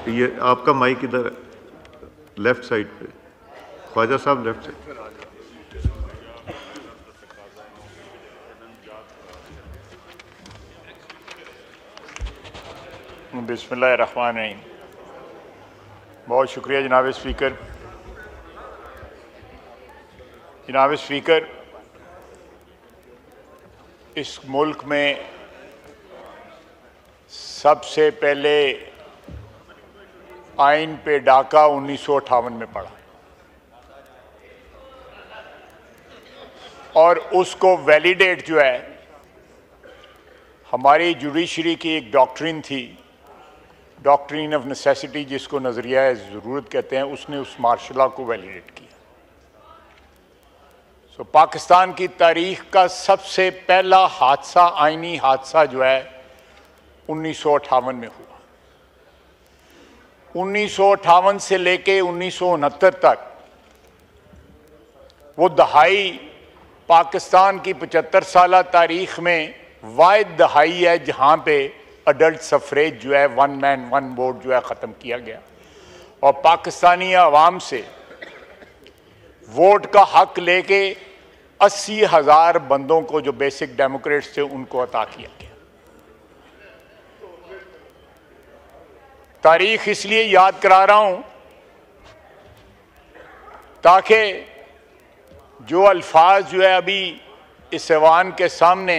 ये आपका माइक इधर लेफ्ट साइड पे, ख्वाजा साहब लेफ्ट साइड। बिस्मिल्लाहिर्रहमानिर्रहीम। बहुत शुक्रिया जनाब स्पीकर। जनाब स्पीकर, इस मुल्क में सबसे पहले आइन पे डाका 1958 में पड़ा और उसको वैलिडेट जो है हमारी जुडिशरी की एक डॉक्ट्रिन थी, डॉक्ट्रिन ऑफ नेसेसिटी, जिसको नज़रिया ज़रूरत कहते हैं, उसने उस मार्शल लॉ को वैलिडेट किया। सो पाकिस्तान की तारीख का सबसे पहला हादसा, आइनी हादसा जो है 1958 में हुआ। 1958 से लेके 1969 तक वो दहाई पाकिस्तान की 75 साल तारीख में वाहिद दहाई है जहाँ पे अडल्ट सफरेज जो है, वन मैन वन वोट जो है ख़त्म किया गया और पाकिस्तानी अवाम से वोट का हक लेके 80,000 बंदों को जो बेसिक डेमोक्रेट्स थे उनको अता किया गया। तारीख इसलिए याद करा रहा हूं ताकि जो अल्फाज जो है अभी इस ऐवान के सामने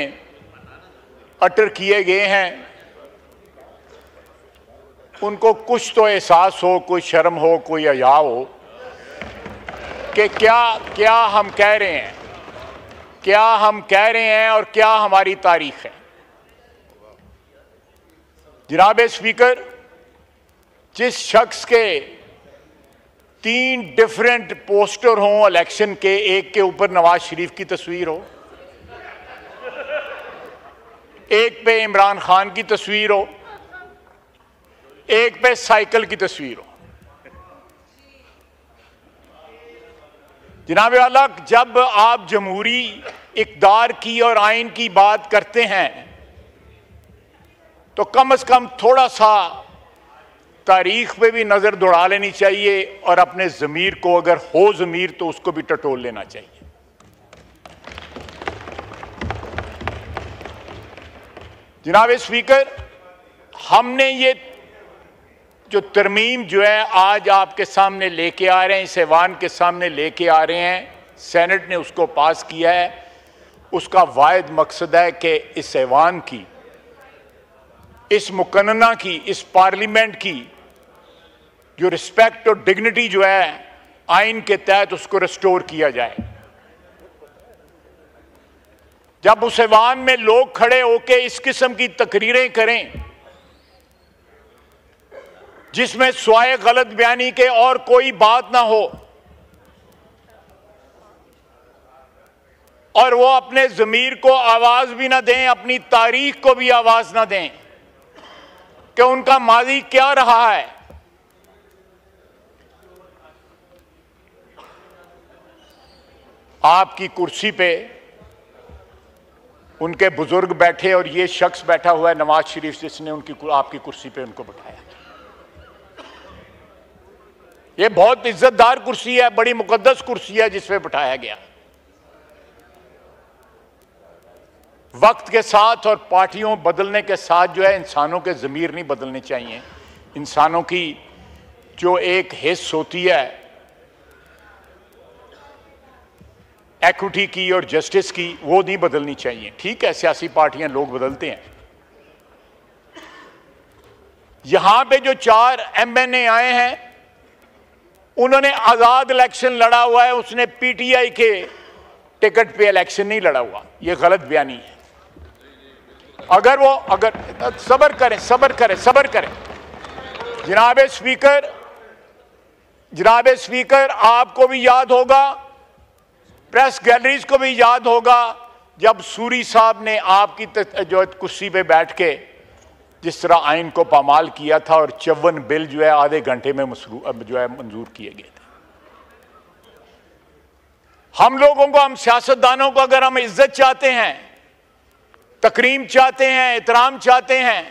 अटर किए गए हैं उनको कुछ तो एहसास हो, कोई शर्म हो, कोई हया हो कि क्या हम कह रहे हैं, क्या हम कह रहे हैं और क्या हमारी तारीख है। जनाब स्पीकर, जिस शख्स के 3 डिफरेंट पोस्टर हों इलेक्शन के, एक के ऊपर नवाज शरीफ की तस्वीर हो, एक पे इमरान खान की तस्वीर हो, एक पे साइकिल की तस्वीर हो, जनाब आला, जब आप जमहूरी इक़्तिदार की और आइन की बात करते हैं तो कम से कम थोड़ा सा तारीख पे भी नजर दौड़ा लेनी चाहिए और अपने ज़मीर को, अगर हो ज़मीर तो उसको भी टटोल लेना चाहिए। जनाब स्पीकर, हमने ये जो तरमीम जो है आज आपके सामने लेके आ रहे हैं, इस ऐवान के सामने लेके आ रहे हैं, सेनेट ने उसको पास किया है। उसका वाहिद मकसद है कि इस ऐवान की, इस मुकन्ना की, इस पार्लियामेंट की जो रिस्पेक्ट और डिग्निटी जो है आइन के तहत उसको रिस्टोर किया जाए। जब उस ऐवान में लोग खड़े होकर इस किस्म की तकरीरें करें जिसमें स्वाय गलत बयानी के और कोई बात ना हो और वो अपने ज़मीर को आवाज भी ना दें, अपनी तारीख को भी आवाज ना दें कि उनका माजी क्या रहा है, आपकी कुर्सी पे उनके बुजुर्ग बैठे और ये शख्स बैठा हुआ है नवाज शरीफ, जिसने आपकी कुर्सी पे उनको बैठाया। ये बहुत इज्जतदार कुर्सी है, बड़ी मुकद्दस कुर्सी है जिस पे बैठाया गया। वक्त के साथ और पार्टियों बदलने के साथ जो है इंसानों के ज़मीर नहीं बदलने चाहिए। इंसानों की जो एक हिस्स होती है एक्विटी की और जस्टिस की, वो नहीं बदलनी चाहिए। ठीक है, सियासी पार्टियां, लोग बदलते हैं। यहां पे जो 4 MNA आए हैं उन्होंने आजाद इलेक्शन लड़ा हुआ है, उसने PTI के टिकट पे इलेक्शन नहीं लड़ा हुआ। ये गलत बयानी है। अगर सब्र करें जनाब स्पीकर, आपको भी याद होगा, प्रेस गैलरीज को भी याद होगा, जब सूरी साहब ने आपकी जो कुर्सी पे बैठ के जिस तरह आइन को पामाल किया था और 54 बिल जो है आधे घंटे में मंजूर किए गए थे। हम लोगों को, हम सियासतदानों को, अगर हम इज्जत चाहते हैं, तकरीम चाहते हैं, एहतराम चाहते हैं,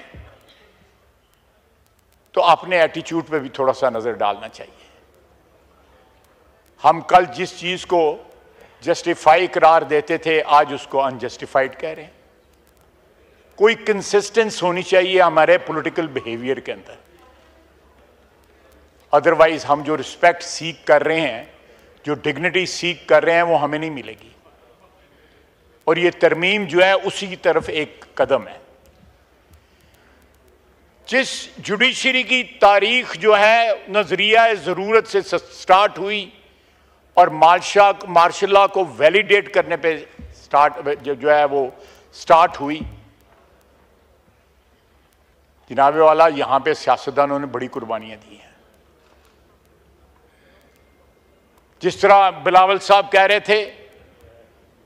तो अपने एटीट्यूड पे भी थोड़ा सा नजर डालना चाहिए। हम कल जिस चीज को जस्टिफाई करार देते थे आज उसको अनजस्टिफाइड कह रहे हैं। कोई कंसिस्टेंस होनी चाहिए हमारे पॉलिटिकल बिहेवियर के अंदर, अदरवाइज हम जो रिस्पेक्ट सीख कर रहे हैं, जो डिग्निटी सीख कर रहे हैं, वो हमें नहीं मिलेगी। और ये तरमीम जो है उसी की तरफ एक कदम है। जिस जुडिशरी की तारीख जो है नजरिया ज़रूरत से स्टार्ट हुई और मार्शल लॉ को वैलिडेट करने पे जो है वो स्टार्ट हुई, जनाबे वाला यहां पे सियासतदानों ने बड़ी कुर्बानियां दी हैं। जिस तरह बिलावल साहब कह रहे थे,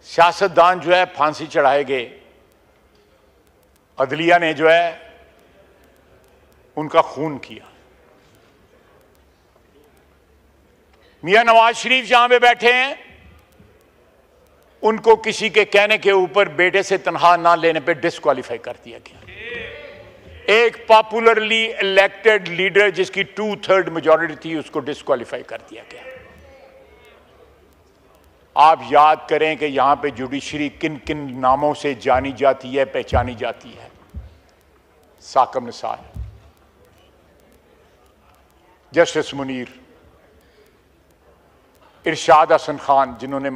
सियासतदान जो है फांसी चढ़ाए गए, अदलिया ने जो है उनका खून किया। मियां नवाज शरीफ जहां पे बैठे हैं, उनको किसी के कहने के ऊपर बेटे से तनख्वाह ना लेने पे डिस्क्वालीफाई कर दिया गया। एक पॉपुलरली इलेक्टेड लीडर जिसकी 2/3 मेजॉरिटी थी, उसको डिस्क्वालीफाई कर दिया गया। आप याद करें कि यहां पे जुडिशरी किन किन नामों से जानी जाती है, पहचानी जाती है। साकब निसार, जस्टिस मुनीर, इरशाद हसन खान जिन्होंने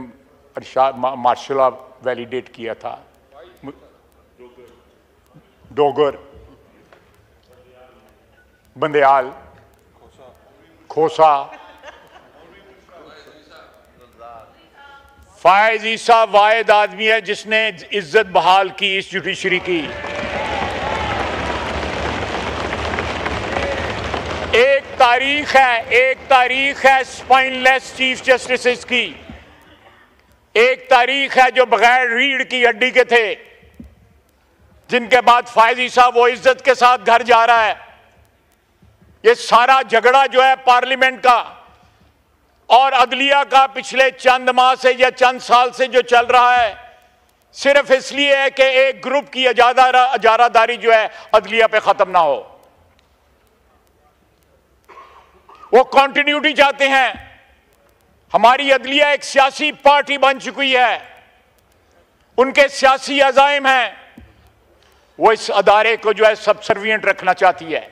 मार्शल लॉ वैलिडेट किया था, डोगर, बंदयाल, खोसा, फायज ईसा वाहिद आदमी है जिसने इज्जत बहाल की इस जुडिशरी की। एक तारीख है स्पाइनलेस चीफ जस्टिस की। एक तारीख है जो बगैर रीढ़ की हड्डी के थे, जिनके बाद फायज ईसा वो इज्जत के साथ घर जा रहा है। ये सारा झगड़ा जो है पार्लियामेंट का और अदलिया का पिछले चंद माह से या चंद साल से जो चल रहा है, सिर्फ इसलिए है कि एक ग्रुप की इजारादारी जो है अदलिया पे खत्म ना हो। वो कंटिन्यूटी चाहते हैं। हमारी अदलिया एक सियासी पार्टी बन चुकी है, उनके सियासी अज़ाइम हैं, वो इस अदारे को जो है सबसर्विएंट रखना चाहती है।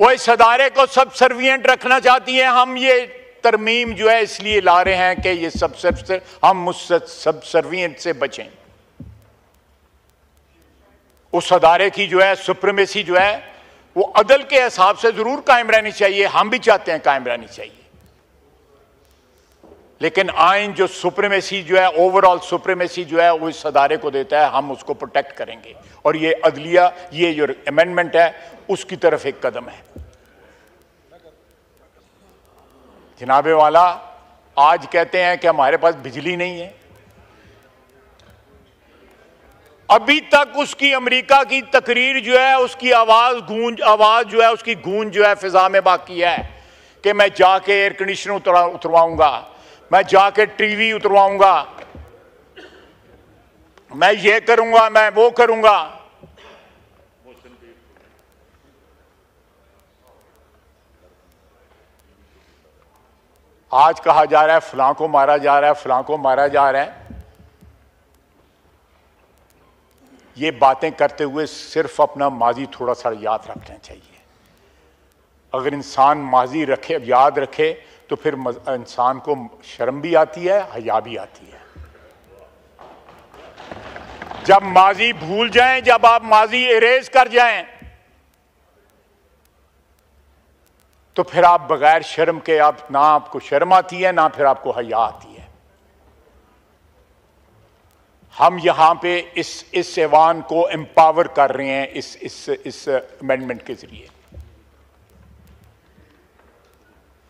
वो इस अदारे को सबसर्विएंट रखना चाहती है। हम ये तरमीम जो है इसलिए ला रहे हैं कि ये हम उस सबसर्विएंट से बचें। उस अदारे की जो है सुप्रीमेसी जो है वो अदल के हिसाब से जरूर कायम रहनी चाहिए, हम भी चाहते हैं कायम रहनी चाहिए, लेकिन आइन जो सुप्रीमेसी जो है, ओवरऑल सुप्रीमेसी जो है वो इस अदारे को देता है, हम उसको प्रोटेक्ट करेंगे। और ये अदलिया, ये जो अमेंडमेंट है उसकी तरफ एक कदम है। जनाबे वाला आज कहते हैं कि हमारे पास बिजली नहीं है। अभी तक उसकी अमेरिका की तकरीर जो है उसकी आवाज जो है उसकी गूंज जो है फिजा में बाकी है कि मैं जाके एयर कंडीशनर उतरवाऊंगा, मैं जाके टीवी उतरवाऊंगा, मैं ये करूंगा, मैं वो करूंगा। आज कहा जा रहा है फलां को मारा जा रहा है, फलां को मारा जा रहा है। ये बातें करते हुए सिर्फ अपना माजी थोड़ा सा याद रखना चाहिए। अगर इंसान माजी रखे, याद रखे, तो फिर इंसान को शर्म भी आती है, हया भी आती है। जब माजी भूल जाएं, जब आप माजी इरेज कर जाएं, तो फिर आप बगैर शर्म के, आप ना आपको शर्म आती है ना फिर आपको हया आती है। हम यहां पे इस ऐवान को एम्पावर कर रहे हैं इस अमेंडमेंट के जरिए।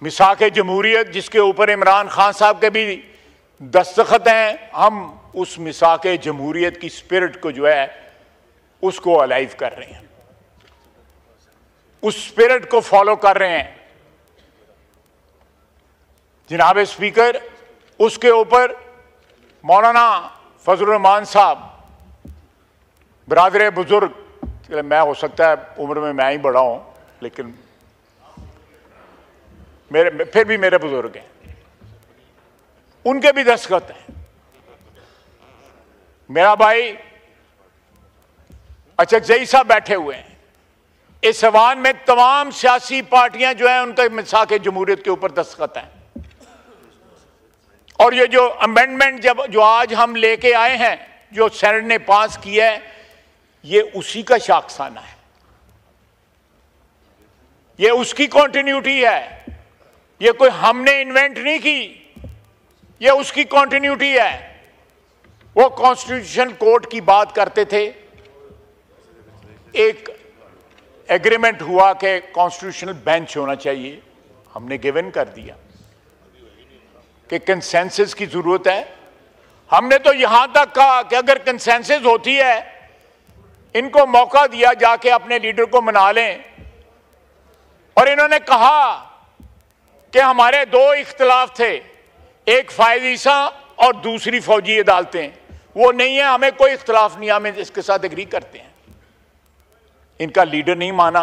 मिसाक जमहूरियत जिसके ऊपर इमरान खान साहब के भी दस्तखत हैं, हम उस मिसाक जमहूरियत की स्पिरिट को जो है उसको अलाइव कर रहे हैं, उस स्पिरिट को फॉलो कर रहे हैं। जनाब स्पीकर, उसके ऊपर मौलाना फजलुर रहमान साहब, बरादर बुजुर्ग, मैं हो सकता है उम्र में मैं ही बड़ा हूं, लेकिन फिर भी मेरे बुजुर्ग हैं, उनके भी दस्तखत हैं। मेरा भाई अचकजई साहब बैठे हुए हैं। इस ऐवान में तमाम सियासी पार्टियां जो हैं उनका मिसाक जमहूरियत के ऊपर दस्तखत हैं। और ये जो अमेंडमेंट जो आज हम लेके आए हैं, जो सेनेट ने पास किया है, ये उसी का शाखसाना है, ये उसकी कॉन्टिन्यूटी है। ये कोई हमने इन्वेंट नहीं की, ये उसकी कॉन्टिन्यूटी है। वो कॉन्स्टिट्यूशन कोर्ट की बात करते थे, एक एग्रीमेंट हुआ कि कॉन्स्टिट्यूशनल बेंच होना चाहिए, हमने गिवन कर दिया कि कंसेंसस की जरूरत है। हमने तो यहां तक कहा कि अगर कंसेंसस होती है, इनको मौका दिया जाके अपने लीडर को मना लें। और इन्होंने कहा कि हमारे दो इख्तिलाफ थे, एक फायदीसा और दूसरी फौजी अदालतें, वो नहीं है, हमें कोई इख्तिलाफ नहीं, हमें इसके साथ एग्री करते हैं। इनका लीडर नहीं माना,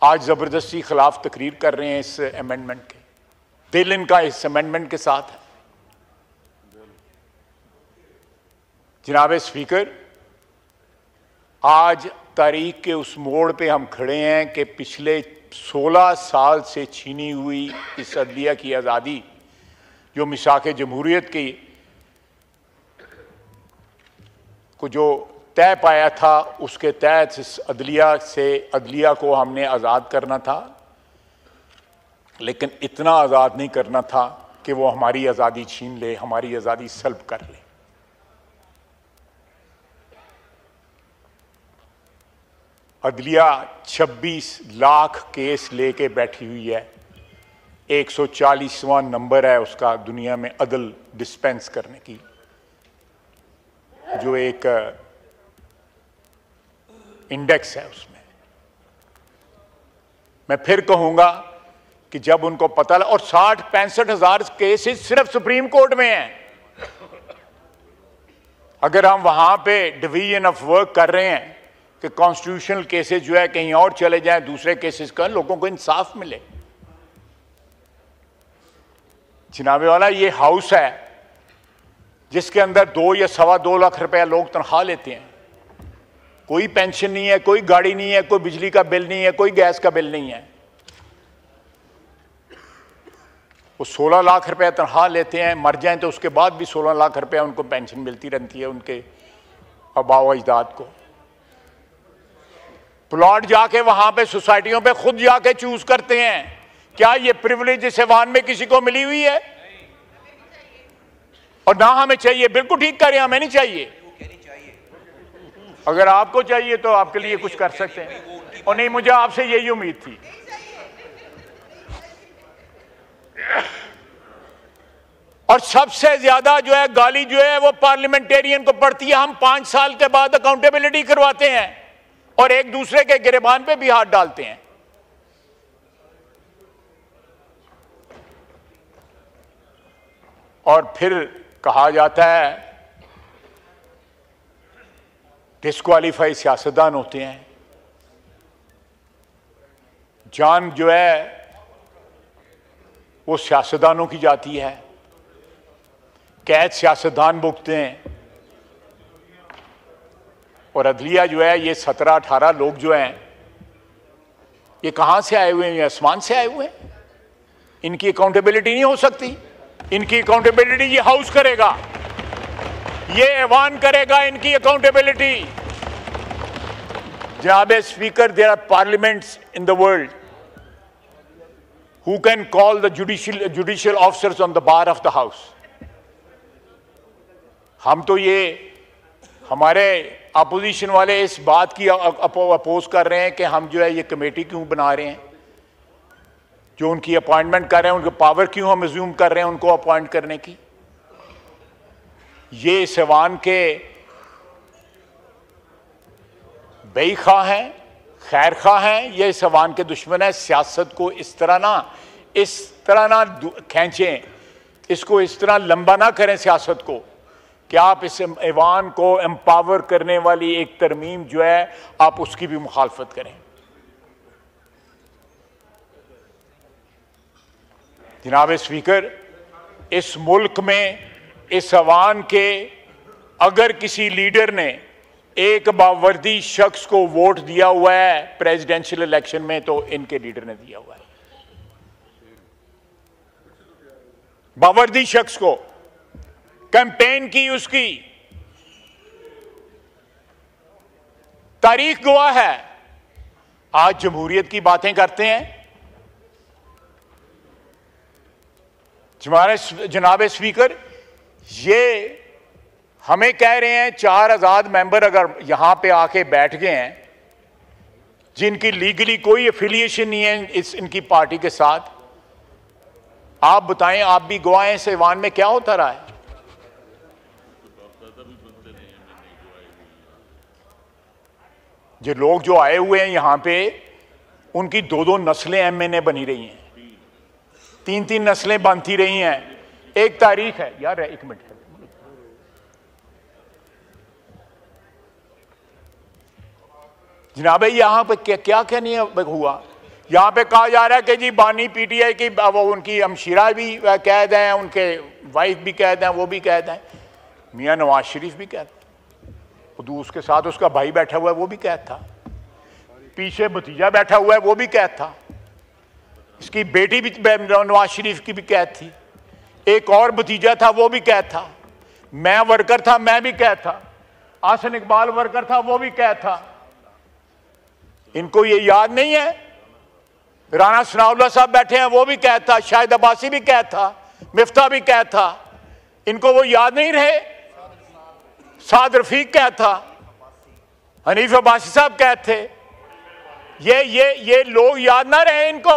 आज जबरदस्ती खिलाफ तकरीर कर रहे हैं इस अमेंडमेंट के। दिल इनका इस अमेंडमेंट के साथ है। जनाब स्पीकर, आज तारीख के उस मोड़ पे हम खड़े हैं कि पिछले 16 साल से छीनी हुई इस अदलिया की आज़ादी, जो मिसाक जमहूरियत की को जो तय पाया था, उसके तहत इस अदलिया को हमने आज़ाद करना था, लेकिन इतना आज़ाद नहीं करना था कि वो हमारी आज़ादी छीन ले, हमारी आज़ादी सल्ब कर ले। अदलिया 26 लाख केस लेके बैठी हुई है, 140वां नंबर है उसका दुनिया में अदल डिस्पेंस करने की, जो एक इंडेक्स है उसमें। मैं फिर कहूंगा कि जब उनको पता और 60-65 हजार केसेस सिर्फ सुप्रीम कोर्ट में हैं। अगर हम वहां पे डिवीजन ऑफ वर्क कर रहे हैं कि कॉन्स्टिट्यूशनल केसेस जो है कहीं और चले जाएं, दूसरे केसेस का, लोगों को इंसाफ मिले। जनाबे वाला, ये हाउस है जिसके अंदर 2 या 2.25 लाख रुपया लोग तनख्वाह लेते हैं, कोई पेंशन नहीं है, कोई गाड़ी नहीं है, कोई बिजली का बिल नहीं है, कोई गैस का बिल नहीं है। वो 16 लाख रुपया तनख्वाह लेते हैं, मर जाएं तो उसके बाद भी 16 लाख रुपया उनको पेंशन मिलती रहती है उनके आबाओ अजदाद को। प्लॉट जाके वहां पे सोसाइटियों पे खुद जाके चूज करते हैं। क्या ये प्रिविलेज इस ऐवान में किसी को मिली हुई है? और ना हमें चाहिए। बिल्कुल ठीक कह रहे हैं, हमें नहीं चाहिए। अगर आपको चाहिए तो आपके लिए कुछ कर सकते हैं, और नहीं, मुझे आपसे यही उम्मीद थी। और सबसे ज्यादा जो है गाली जो है वो पार्लियामेंटेरियन को पड़ती है। हम 5 साल के बाद अकाउंटेबिलिटी करवाते हैं और एक दूसरे के गिरेबान पे भी हाथ डालते हैं। और फिर कहा जाता है डिस्क्वालीफाई सियासतदान होते हैं। जान जो है वो सियासतदानों की जाती है, कैद सियासतदान भुगतते हैं। और अदलिया जो है, ये 17-18 लोग जो हैं, ये कहां से आए हुए हैं? ये आसमान से आए हुए हैं। इनकी अकाउंटेबिलिटी नहीं हो सकती। इनकी अकाउंटेबिलिटी ये हाउस करेगा, ये ऐवान करेगा इनकी अकाउंटेबिलिटी। जनाब speaker, there are parliaments in the world who can call the judicial officers on the bar of the house. हम तो ये हमारे अपोजिशन वाले इस बात की अपोज कर रहे हैं कि हम जो है ये कमेटी क्यों बना रहे हैं, जो उनकी अपॉइंटमेंट कर रहे हैं, उनके पावर क्यों हम अज्यूम कर रहे हैं उनको अपॉइंट करने की। ये इस ऐवान के बेईखा हैं, खैर खा हैं, ये इस ऐवान के दुश्मन है। सियासत को इस तरह ना खींचें इसको इस तरह लंबा ना करें सियासत को कि आप इस ऐवान को एम्पावर करने वाली एक तरमीम जो है आप उसकी भी मुखालफत करें। जनाब स्पीकर, इस मुल्क में इस ऐवान के अगर किसी लीडर ने एक बावर्दी शख्स को वोट दिया हुआ है प्रेसिडेंशियल इलेक्शन में तो इनके लीडर ने दिया हुआ है। बावर्दी शख्स को कैंपेन की, उसकी तारीख गवाह है। आज जमहूरियत की बातें करते हैं। जनाब स्पीकर, ये हमें कह रहे हैं 4 आजाद मेंबर अगर यहां पे आके बैठ गए हैं जिनकी लीगली कोई एफिलिएशन नहीं है इनकी पार्टी के साथ, आप बताएं, आप भी गवाह हैं इस ऐवान में क्या होता रहा है? जो लोग जो आए हुए हैं यहां पे उनकी 2-2 नस्लें एमएनए बनी रही हैं, 3-3 नस्लें बनती रही हैं। एक तारीख है यार, एक मिनट, जनाब यहां पे क्या क्या नहीं हुआ। यहां पे कहा जा रहा है कि जी बानी पीटीआई की वो उनकी हमशीरा भी कैद हैं, उनके वाइफ भी कैद हैं, वो भी कैद हैं, मियां नवाज शरीफ भी कैद, उसके साथ उसका भाई बैठा हुआ है वो भी कैद था, पीछे भतीजा बैठा हुआ है वो भी कैद था, इसकी बेटी भी नवाज शरीफ की भी कैद थी, एक और भतीजा था वो भी कैद था, मैं वर्कर था मैं भी कैद था, आसन इकबाल वर्कर था वो भी कैद था। इनको ये याद नहीं है? राना सनाउल्लाह साहब बैठे हैं वो भी कैद था, शाहिद अब्बासी भी कैद था, मिफ्ता भी कैद था, इनको वो याद नहीं रहे? साद रफीक कैद था, हनीफ अब्बासी साहब कैद थे, ये लोग याद ना रहे इनको?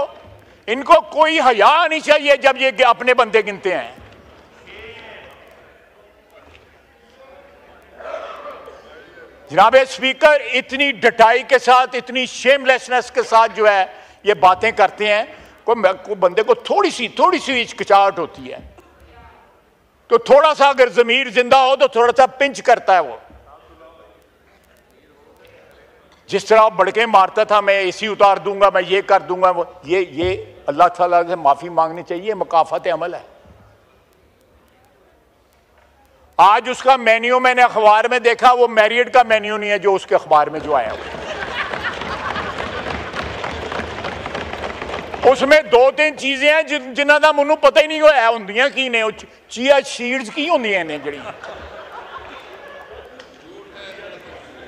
इनको कोई हया नहीं चाहिए जब ये अपने बंदे गिनते हैं। जनाब स्पीकर, इतनी डटाई के साथ, इतनी शेमलेसनेस के साथ जो है ये बातें करते हैं, कोई बंदे को थोड़ी सी हिचकिचाहट होती है तो थोड़ा सा अगर जमीर जिंदा हो तो थोड़ा सा पिंच करता है वो। जिस तरह बड़के मारता था, मैं एसी उतार दूंगा, मैं ये कर दूंगा, वो ये अल्लाह ताला से माफी मांगनी चाहिए, मकाफत अमल है। आज उसका मेन्यू मैंने अखबार में देखा, वो मैरियट का मेन्यू नहीं है जो उसके अखबार में जो आया उसमें 2-3 चीजें हैं जिन्हां दा मैनूं पता ही नहीं होया हुंदियां की ने। चिया सीड्स की होंदियां ने जड़ी,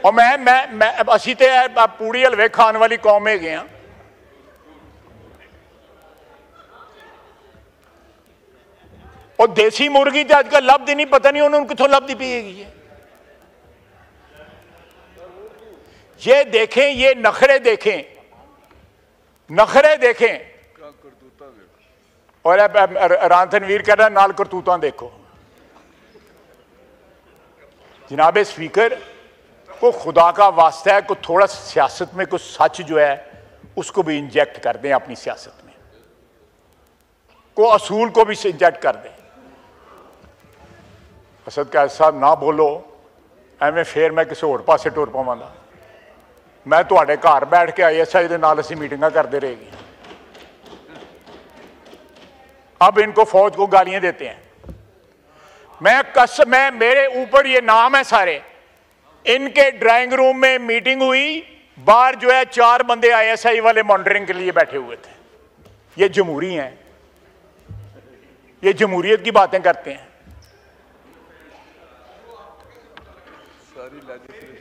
और मैं असी ते पूड़ी हलवे खाने वाली कौम है गए। और देसी मुर्गी तो अजकल लभदी नहीं, पता नहीं उन्होंने कितों लभदी पिएगी। ये देखें, ये नखरे देखें, नखरे देखें। और रान तनवीर कह रहा नाल करतूतां देखो। जनाब स्पीकर, को खुदा का वास्ता है, को थोड़ा सियासत में कुछ सच जो है उसको भी इंजेक्ट कर दें अपनी सियासत में, को असूल को भी इंजेक्ट कर दें। असद कैद साहब ना बोलो एवं, फिर मैं किसी होर पासे टुर पावांगा। मैं तुहाडे घर बैठ के ISI दे नाल असीं मीटिंगां करते रहेगी। अब इनको फौज को गालियां देते हैं। मैं मेरे ऊपर ये नाम है सारे। इनके ड्राइंग रूम में मीटिंग हुई, बाहर जो है 4 बंदे ISI वाले मॉनिटरिंग के लिए बैठे हुए थे। ये जमहूरी हैं, ये जमहूरियत की बातें करते हैं।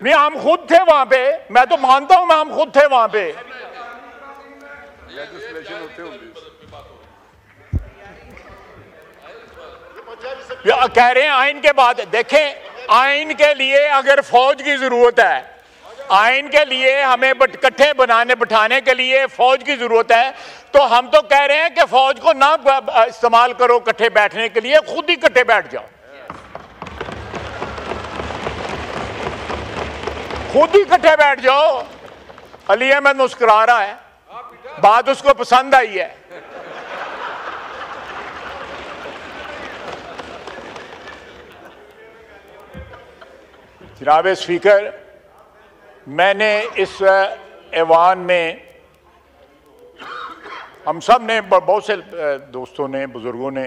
नहीं, हम खुद थे वहां पे, मैं तो मानता हूं, हम खुद थे वहां पे। कह रहे हैं आइन के बाद, देखें आइन के लिए अगर फौज की जरूरत है, आइन के लिए हमें इकट्ठे बिठाने के लिए फौज की जरूरत है, तो हम तो कह रहे हैं कि फौज को ना इस्तेमाल करो इकट्ठे बैठने के लिए, खुद ही इकट्ठे बैठ जाओ, खुद ही इकट्ठे बैठ जाओ। अली अहमद मुस्कुरा रहा है, बात उसको पसंद आई है। जनाब स्पीकर, मैंने इस ऐवान में हम सब ने, बहुत से दोस्तों ने, बुजुर्गों ने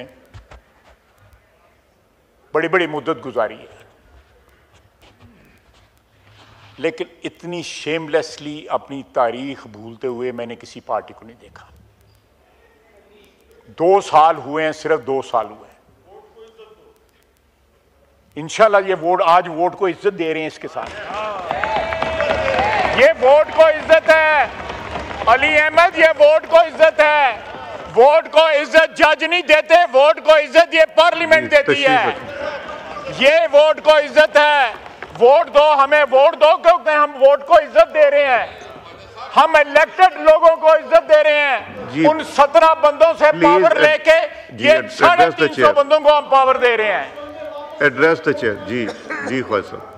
बड़ी बड़ी मुद्दत गुजारी है, लेकिन इतनी शेमलेसली अपनी तारीख भूलते हुए मैंने किसी पार्टी को नहीं देखा। 2 साल हुए हैं, सिर्फ 2 साल हुए हैं। इंशाल्लाह ये वोट, आज वोट को इज्जत दे रहे हैं इसके साथ। ये वोट को इज्जत है अली अहमद, ये वोट को इज्जत है। वोट को इज्जत जज नहीं देते, वोट को इज्जत ये पार्लियामेंट देती है। ये वोट को इज्जत है। वोट दो, हमें वोट दो, क्योंकि हम वोट को इज्जत दे रहे हैं। हम इलेक्टेड लोगों को इज्जत दे रहे हैं। उन 17 बंदों से पावर लेके ये 350 बंदों को हम पावर दे रहे हैं। Address the chair. जी जी ख्वाजा साहब।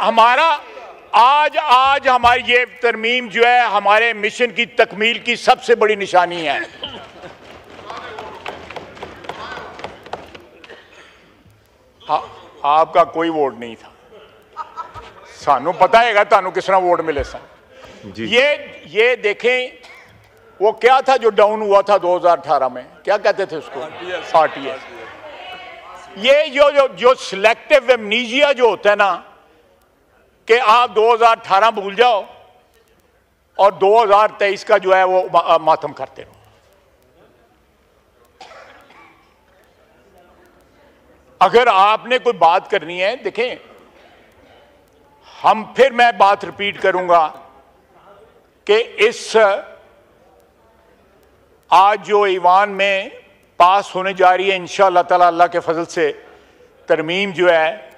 हमारा आज हमारी ये तरमीम जो है हमारे मिशन की तकमील की सबसे बड़ी निशानी है। आपका कोई वोट नहीं था, सानू पता है तानू किस तरह वोट मिले सन। ये देखें, वो क्या था जो डाउन हुआ था 2018 में, क्या कहते थे उसको, आरटीएस। ये जो सिलेक्टिव एमनीजिया जो होता है ना, कि आप 2018 भूल जाओ और 2023 का जो है वो मातम करते रहो। अगर आपने कोई बात करनी है, देखें, फिर मैं बात रिपीट करूंगा कि इस आज जो ईवान में पास होने जा रही है इंशाअल्लाह ताला, अल्लाह के फजल से, तरमीम जो है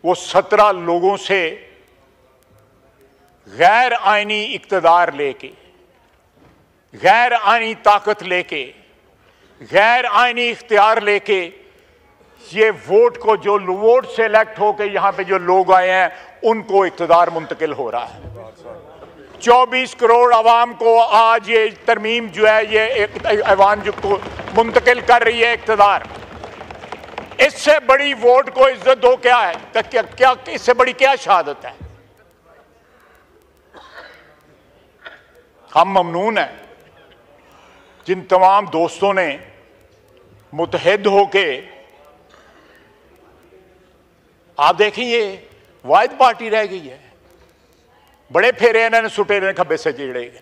वो 17 लोगों से गैर आईनी इक्तदार लेके, गैर आईनी ताकत लेके, गैर आईनी इख्तियार लेके, ये वोट को, जो वोट से इलेक्ट होके यहाँ पे जो लोग आए हैं, उनको इक्तदार मुंतकिल हो रहा है। 24 करोड़ आवाम को आज ये तरमीम जो है, ये एक ऐवान जो को मुंतकिल कर रही है इक्तदार। इससे बड़ी वोट को इज्जत दो क्या है? क्या इससे बड़ी क्या शहादत है? हम ममनून हैं जिन तमाम दोस्तों ने मुतहद होके, आप देखें ये वाहिद पार्टी रह गई है। बड़े फेरे इन्होंने सुटे ने खब्बे से चिड़े गए,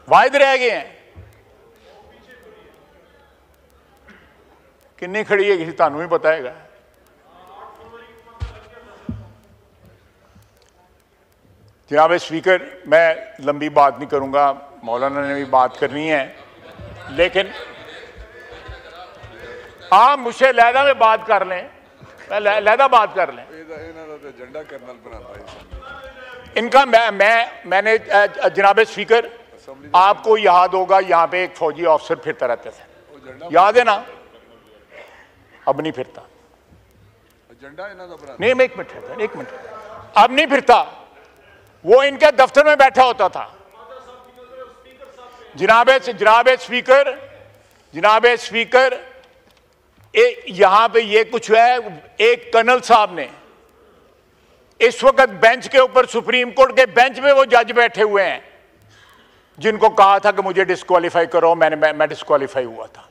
वाहिद रह गए हैं। किन्नी खड़ी है किसी तानू ही बताएगा। जनाब स्पीकर, मैं लंबी बात नहीं करूंगा, मौलाना ने भी बात करनी है, लेकिन आप मुझसे लहदा में बात कर लें, लहदा बात कर लें। इनका मैंने जनाब स्पीकर, आपको याद होगा यहाँ पे एक फौजी ऑफिसर फिरता रहते थे, याद है ना? अब नहीं फिरता। नहीं, मैं एक मिनट, अब नहीं फिरता। वो इनके दफ्तर में बैठा होता था। जनाब स्पीकर, यहां पे ये कुछ है। एक कर्नल साहब ने इस वक्त बेंच के ऊपर, सुप्रीम कोर्ट के बेंच में वो जज बैठे हुए हैं जिनको कहा था कि मुझे डिस्क्वालीफाई करो, मैं डिस्क्वालीफाई हुआ था।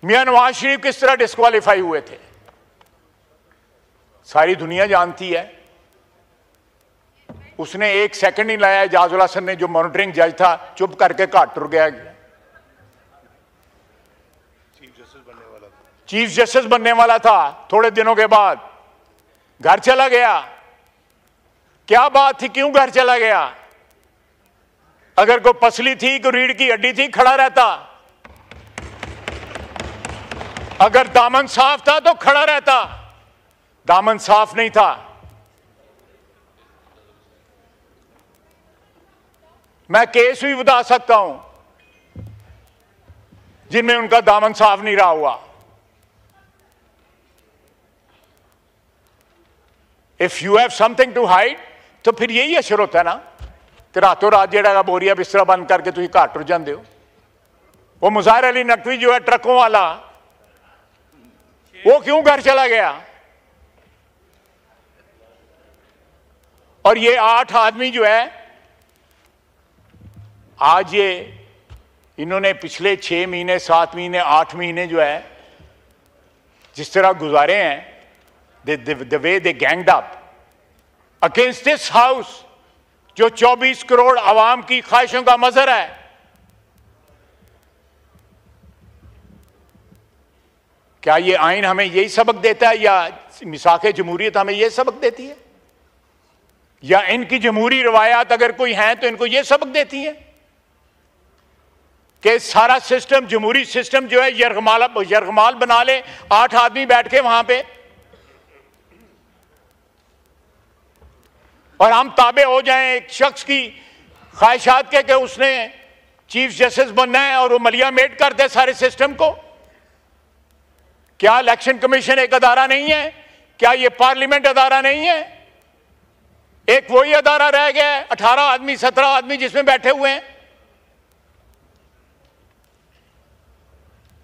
मियां नवाज शरीफ किस तरह डिस्क्वालीफाई हुए थे, सारी दुनिया जानती है। उसने 1 सेकंड नहीं लाया। एजाजुल हसन ने, जो मॉनिटरिंग जज था, चुप करके घाट टुर गया। चीफ जस्टिस बनने वाला था, थोड़े दिनों के बाद घर चला गया। क्या बात थी, क्यों घर चला गया? अगर कोई पसली थी, कोई रीढ़ की हड्डी थी, खड़ा रहता। अगर दामन साफ था तो खड़ा रहता, दामन साफ नहीं था। मैं केस भी बता सकता हूं जिनमें उनका दामन साफ नहीं रहा हुआ। If you have something to hide, तो फिर यही असर होता है ना। तो रातों रात जो बोरिया बिस्तरा बंद करके तुम घर टुर जाते हो। वो मुज़ाहिर अली नकवी जो है ट्रकों वाला, वो क्यों घर चला गया? और ये 8 आदमी जो है आज ये इन्होंने पिछले 6 महीने 7 महीने 8 महीने जो है जिस तरह गुजारे हैं, the way they ganged up against this house, जो 24 करोड़ आवाम की ख्वाहिशों का मजहर है। क्या ये आइन हमें यही सबक देता है, या मिसाक़े जमहूरियत हमें यह सबक देती है, या इनकी जमहूरी रवायात अगर कोई हैं तो इनको यह सबक देती है कि सारा सिस्टम, जमहूरी सिस्टम जो है यरगमाल बना ले 8 आदमी बैठ के वहां पे, और हम ताबे हो जाएं एक शख्स की ख्वाहिशात के कि उसने चीफ जस्टिस बनना है और वो मलिया मेट कर दे सारे सिस्टम को। क्या इलेक्शन कमीशन एक अदारा नहीं है? क्या ये पार्लियामेंट अदारा नहीं है? एक वही अदारा रह गया है 18 आदमी 17 आदमी जिसमें बैठे हुए हैं।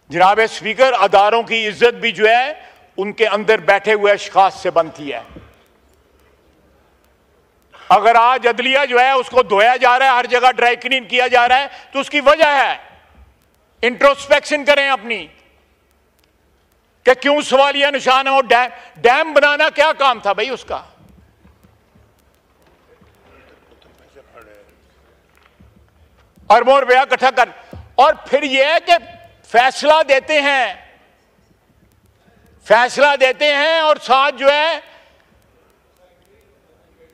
जनाब स्पीकर, अदारोों की इज्जत भी जो है उनके अंदर बैठे हुए अशखास से बनती है। अगर आज अदलिया जो है उसको धोया जा रहा है, हर जगह ड्राई क्लीन किया जा रहा है, तो उसकी वजह है, इंट्रोस्पेक्शन करें अपनी कि क्यों सवालिया निशान हो। डैम बनाना क्या काम था भाई उसका? अरबों रुपया इकट्ठा कर, और फिर यह है कि फैसला देते हैं और साथ जो है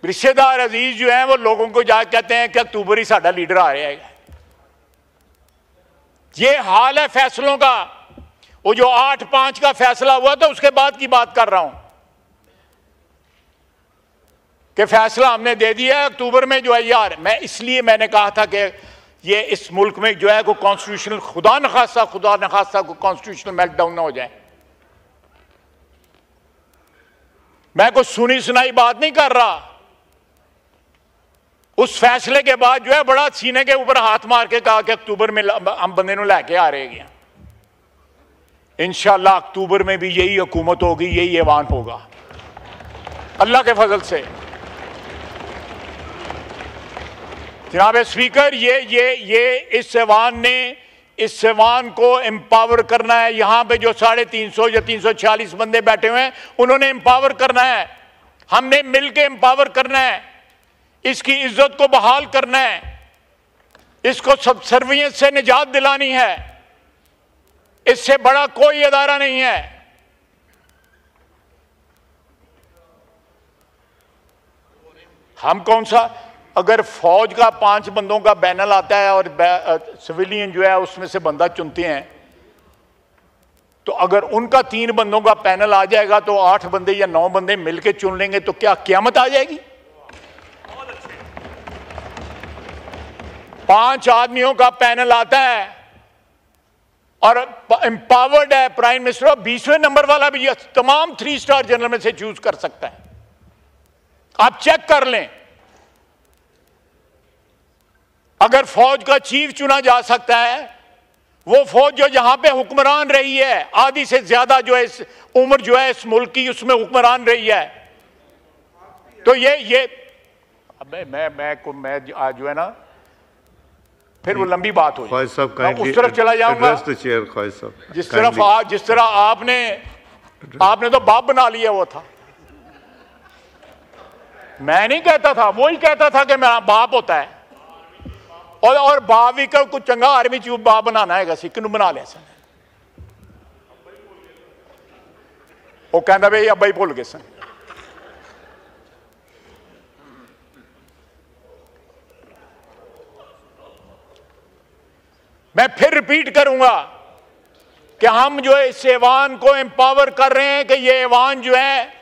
रिश्तेदार अजीज जो है वो लोगों को जाकर कहते हैं कि अक्टूबर ही साडा लीडर आ रहा है। ये हाल है फैसलों का। वो जो 8-5 का फैसला हुआ था उसके बाद की बात कर रहा हूं कि फैसला हमने दे दिया है अक्टूबर में जो है। यार इसलिए मैंने कहा था कि ये इस मुल्क में जो है को कॉन्स्टिट्यूशनल खुदा न खास्ता को कॉन्स्टिट्यूशनल मेल्टडाउन ना हो जाए। मैं कोई सुनी सुनाई बात नहीं कर रहा। उस फैसले के बाद जो है बड़ा सीने के ऊपर हाथ मार के कहा कि अक्टूबर में हम बंदे को लेके आ रहे हैं। इंशाअल्लाह अक्टूबर में भी यही हुकूमत होगी, यही ऐवान होगा अल्लाह के फजल से। जनाब स्पीकर, ये इस ऐवान को एम्पावर करना है। यहां पे जो 350 या 346 बंदे बैठे हुए हैं उन्होंने एम्पावर करना है। हमने मिलकर एम्पावर करना है, इसकी इज्जत को बहाल करना है, इसको सबसर्वियंस से निजात दिलानी है। इससे बड़ा कोई अदारा नहीं है। हम कौन सा, अगर फौज का 5 बंदों का पैनल आता है और सिविलियन जो है उसमें से बंदा चुनते हैं, तो अगर उनका 3 बंदों का पैनल आ जाएगा तो 8 बंदे या 9 बंदे मिलकर चुन लेंगे तो क्या क़यामत आ जाएगी? 5 आदमियों का पैनल आता है और एम्पावर्ड है प्राइम मिनिस्टर, 20वें नंबर वाला भी तमाम 3 स्टार जनरल में से चूज कर सकता है। आप चेक कर लें। अगर फौज का चीफ चुना जा सकता है, वो फौज जो यहां पे हुक्मरान रही है, आधी से ज्यादा जो है इस उम्र जो है इस मुल्क की उसमें हुक्मरान रही है, तो ये मैं आज जो है ना फिर वो लंबी बात हो जाए। उस तरफ चला जाऊंगा जिस तरह आपने तो बाप बना लिया। वो था, मैं नहीं कहता था, वो ही कहता था कि मेरा बाप होता है। और बाप भी का कुछ चंगा आर्मी चीफ बाप बनाना है, किनू बना लिया सन। वो कहता भाई अब्बा ही भुल गए सन। मैं फिर रिपीट करूंगा कि हम जो है इस ऐवान को एम्पावर कर रहे हैं कि ये ऐवान जो है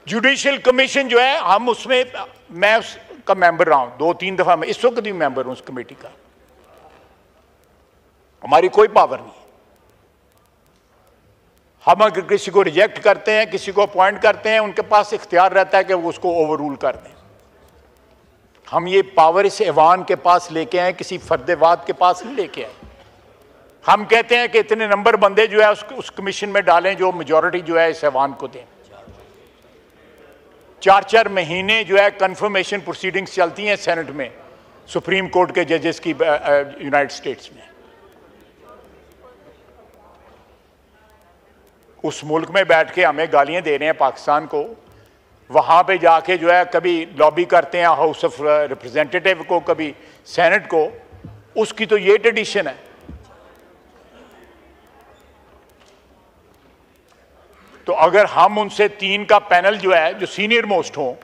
जुडिशियल कमीशन जो है, हम उसमें, मैं उसका मेंबर रहा हूं 2-3 दफा, मैं इस वक्त भी मेंबर हूं उस कमेटी का। हमारी कोई पावर नहीं है। हम अगर किसी को रिजेक्ट करते हैं, किसी को अपॉइंट करते हैं, उनके पास इख्तियार रहता है कि वो उसको ओवररूल कर दें। हम ये पावर इस ऐवान के पास लेके आए, किसी फर्देवाद के पास नहीं लेके आए। हम कहते हैं कि इतने नंबर बंदे जो है उस कमीशन में डालें जो मेजॉरिटी जो है इस ऐवान को दें। 4-4 महीने जो है कंफर्मेशन प्रोसीडिंग्स चलती हैं सेनेट में, सुप्रीम कोर्ट के जजेस की यूनाइटेड स्टेट्स में। उस मुल्क में बैठ के हमें गालियां दे रहे हैं पाकिस्तान को, वहां पे जाके जो है कभी लॉबी करते हैं हाउस ऑफ रिप्रेजेंटेटिव को, कभी सेनेट को। उसकी तो ये ट्रेडिशन है। तो अगर हम उनसे 3 का पैनल जो है, जो सीनियर मोस्ट हो,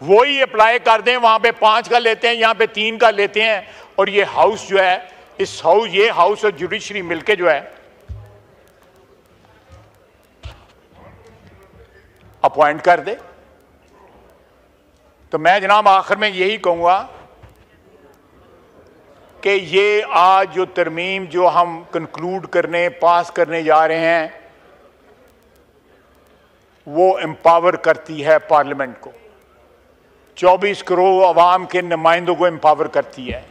वो ही अप्लाई कर दें, वहां पे 5 का लेते हैं, यहां पे 3 का लेते हैं, और ये हाउस जो है, ये हाउस और जुडिशरी मिलके जो है अपॉइंट कर दे, तो मैं जनाब आखिर में यही कहूंगा कि ये आज जो तरमीम जो हम कंक्लूड करने, पास करने जा रहे हैं, वो एम्पावर करती है पार्लियामेंट को, 24 करोड़ अवाम के नुमाइंदों को एम्पावर करती है,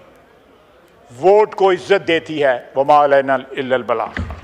वोट को इज्जत देती है। वमा अलैना इल्लल बलाग।